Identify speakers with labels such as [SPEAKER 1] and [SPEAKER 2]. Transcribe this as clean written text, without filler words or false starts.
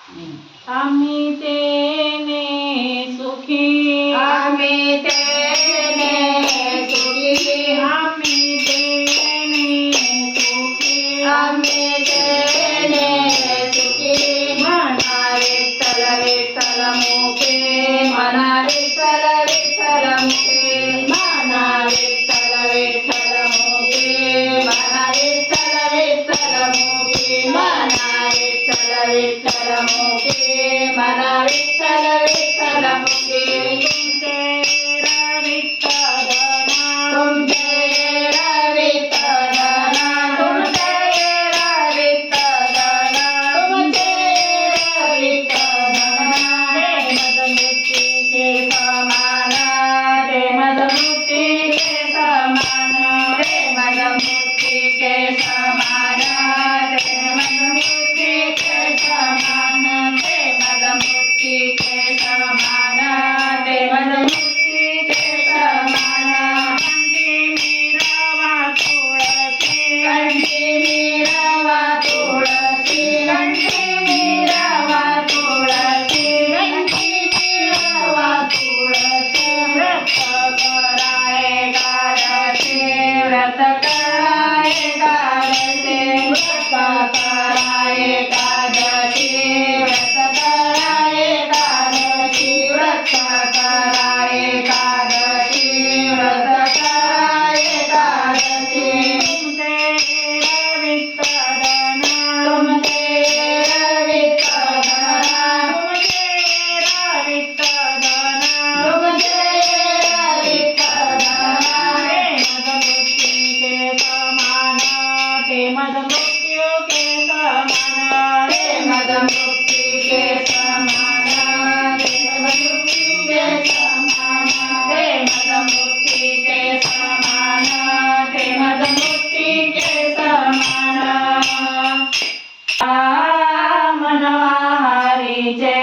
[SPEAKER 1] आम्ही तेने सुखी
[SPEAKER 2] आम्ही तेने सुखी
[SPEAKER 1] आम्ही तेने सुखी
[SPEAKER 2] आम्ही तेने सुखी
[SPEAKER 1] म्हणा
[SPEAKER 2] विठ्ठल विठ्ठल मुखे म्हणा विठ्ठल विठ्ठल मुखे म्हणा विठ्ठल विठ्ठल मुखे म्हणा विठ्ठल विठ्ठल मुखे म्हणा विठ्ठल विठ्ठल मुखे म्हणा विठ्ठल विठ्ठल मुखे
[SPEAKER 1] तुमचे रवित धना
[SPEAKER 2] तुमचे रवित धना तुमचे रवित धना
[SPEAKER 1] ते मदमुक्ती के समान ते मदमुक्ती के समान
[SPEAKER 2] ते मदमुक्ती के समान ते मदमुक्ती के समान ते मदमुक्ती के समान ते मदमुक्ती के समान
[SPEAKER 1] कंठी मिरावा तुळसी
[SPEAKER 2] कंठी मिरावा तुळसी कंठी मिरावा तुळसी व्रत कराय एकादशी व्रत कराय एकादशी व्रत कराय एकादशी व्रत कराय एकादशी व्रत कराय एकादशी व्रत कराय एकादशी
[SPEAKER 1] तुमचे रवित धना
[SPEAKER 2] तुमचे रवित धना
[SPEAKER 1] तुमचे रवित धना
[SPEAKER 2] तुमचे रवित धना
[SPEAKER 1] ते मदमुक्ती के समान
[SPEAKER 2] ते मदमुक्ती के समान ते मदमुक्ती के समान ते मदमुक्ती के समान ते मदमुक्ती के समान
[SPEAKER 1] मनवा हरीचे